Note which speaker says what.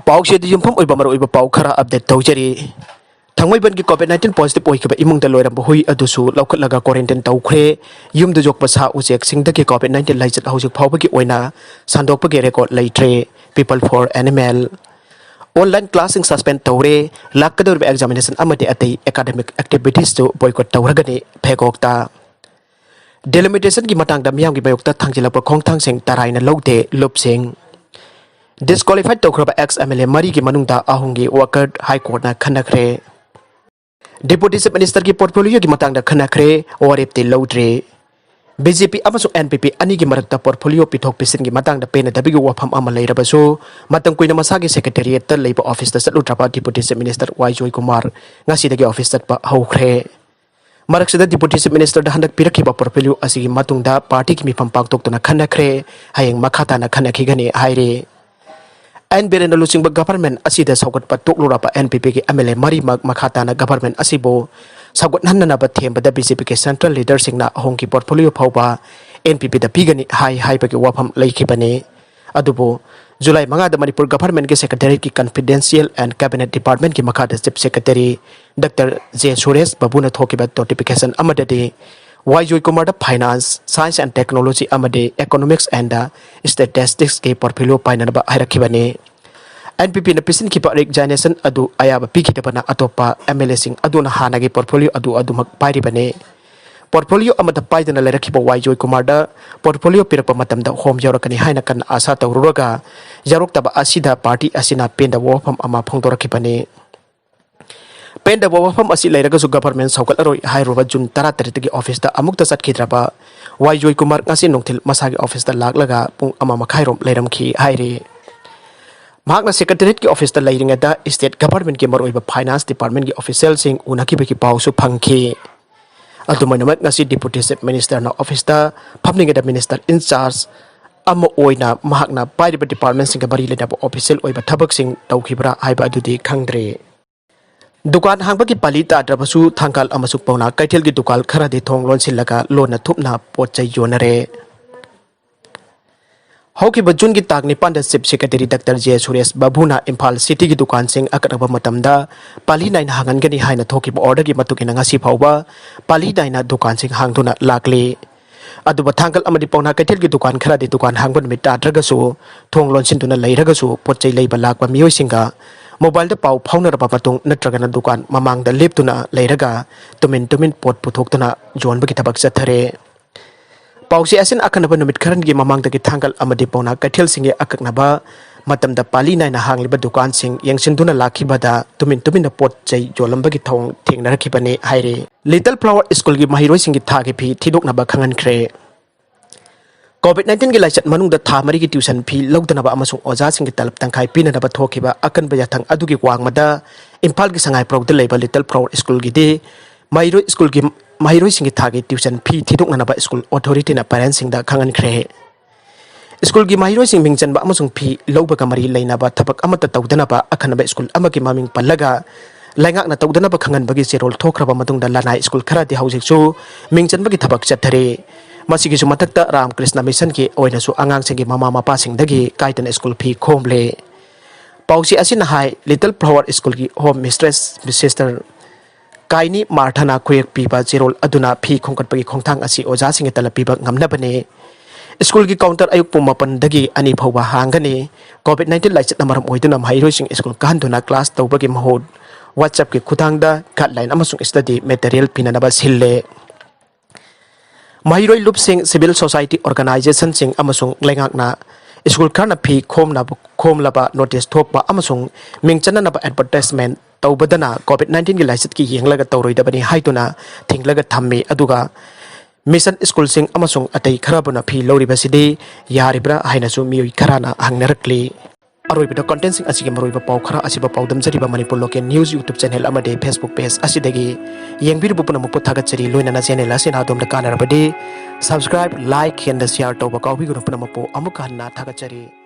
Speaker 1: पाउसे युमफम ओइबा मरोइबा पाउ खरा अपडेट तौजरी थंगमैबन की कोविड-19 पॉजिटिव ओइखबा इमुंगदा लोइरम हुई अदुसु लौखटलगा क्वारंटाइन तौख्रे युमद जोकपा सा उजेक सिंगदगी कोविड-19 लाइचत हौजिक फावबगी ओइना सांदोकपगी रेकॉर्ड लैट्रे पीपल फॉर एनिमल ऑनलाइन क्लासिंग सस्पेंड तौरे लाकदौर एग्जामिनेशन अमदे अतै एकेडमिक एक्टिविटीज तो बॉयकॉट तौरगनी फेगोक्ता डेलिमिटेशन की मतंगदा मियामगी बयोक्ता थंगजिलप खोंगथांगसिंग तराइना लौदे लुपसिंग Disqualified toukhraba Ex-MLA मरी Gi Manungda ahungi wakat High Court Na Khnnakhre Deputy Chief Minister की portfolio की Matangda Khnghnkhre Warepti Loudri BJP amasuk NPP ani की मरक्ता portfolio पिथोक पिसिन की Matangda pena dabigi wafam ama leirabasu matang kuina masagi secretariat ta leiba office ta satlutrapa Deputy Chief Minister Joy Kumar ngasidagi office ta haukhre Maraksida Deputy Chief Minister da handak pirakhiba portfolio asigi matungda party ki mifam pathoktuna Khnghnkhre hayeng makhata na Khnghnkhigani haire and Berena losing government asida saugat patuklurapa NPP ki MLA mari makhata na government asibo saugat nanna ba them bada BJP ke central leader singna hongki portfolio phauba NPP da pigani hai ba ki wafam laikhibani adubo July manga da Manipur government ke secretary ki confidential and cabinet department ki makhata chief secretary Dr. J. Suresh Babuna thokiba notification amadade Joy Kumar da finance science and technology amade economics and statistics ke portfolio paina ba hairakibani NPP na pisin ki resignation adu ayaba pikitaba na atopa MLA sing adu na hanagi portfolio adu mak pairibani portfolio amada paidana lerakiba Joy Kumar da portfolio pirapa matamda home yarakani haina kan asa tawruga yaroktaba asida party asina penda wofam ama phongdorakibani Penda wafam asi lairaga government saukal aroi hairoba Jun 13 ki office da amukta satkidraba Joy Kumar ngasi nongthil masagi office da laklaga pung ama makhairom leiramki haire Mahakna secretariat ki office da lairinga da state government ki maroiba finance department ki official sing unaki beki pausu phangki adumanamat ngasi deputy chief minister na office da phamninga da minister in charge ama oina mahakna pairiba department sing bari leda official oiba thabak sing tawkhibra haiba adudi khangdre Dukan hangbagi pali tadrabasu thangkal amasuk pauna kaithel gi dukal khara de thong lon silaga lona thupna potchai yonare Hoki bajun gi tagni panda chief secretary Dr. J. Suresh Babuna Imphal City gi dukan sing akataba matamda pali nain hangan gani haina thoki order gi matukina ngasi phauba pali naina dukan sing hangduna lakli aduba thangkal amadi pauna kaithel gi dukan khara de dukan hangban mi tadragasu thong lon sinduna leiragasu potchai leiba lakwa miyoi singa Mobile da pau phaunaraba patung natragana dukan mamangda leptuna leiraga tumin pot puthokna jon bagi tabak chathare Pausi asin akanaba numit kharan gi mamangda gi thangal amadi pauna kaithel singe akaknaba matamda pali naina hangliba dukan sing yengsinduna lakhibada tumin pot chai jolamba gi thong thengna rakhibane haire Little Flower School gi Maheiroisinggi Thagi Fee Thidoknaba Khnghnkhre COVID-19 की लाइचत मनुंगदा था मरी की tuition fee लौदनबा अमसुंग ओजा सिंग तलब तंखाई पिननबा थोखिबा अकन बयाथंग अदुगी वांगमदा इम्फाल की संगाई प्रोग्द लेबा little Flower School की दे माइरो स्कूल की Maheiroisinggi थागी ट्यूशन फी थिदोकनबा स्कूल अथॉरिटी ना पेरेंट्स सिंग दा खंगनख्रे स्कूल की Maheiroising मिंगचनबा अमसुंग फी लौबगा मरी लेनाबा थबक अमत तौदनबा अखनबा स्कूल अमकी मामिंग पल्लगा लाइंगाक ना तौदनबा खंगनबगी जेरोल थोखरबा मतुंगदा लानाई school खरादि हाउजिकसु मिंगचनबगी थबक चथरे Masigisu matakta Ram Krishna Mission ki oinasu angang singi mama mapa singdagi kaitan school fee khomle Pausi asin hai Little Flower School ki home mistress sister Kaini Marthana Kuyek piba zerol aduna fee khongkatpagi khongthang asi oja singi talapiba ngamnabane School ki counter ayuk pumapan dagi ani phawba hangani COVID-19 laichat namaram oiduna Maheiroising School kahanduna class tawbagi mahod WhatsApp ki khutangda guideline amasung study material pinanaba sille Mahairoi Loop Sing Civil Society Organization Sing Amasung Lengakna School Karna P Khomlaba Notice Thokpa Amasung Mingchananaba Advertisement Taubadana COVID-19 ki laichat ki yenglaga tawroidabani haituna thinglaga thammi aduga Mission School Sing Amasung atai kharabuna phi loribasidi yaribra hainasu miyoi kharana hangnarakli Aroibida content sing asigi maroiba pau khara asiba paudam jariba Manipur Local News YouTube channel amade Facebook page asidagi yengbiru pupuna mupu thagachari loinana channel asina domda kanarabadi subscribe like and share tawba kawbi gunu puna mupu amuka hanna thagachari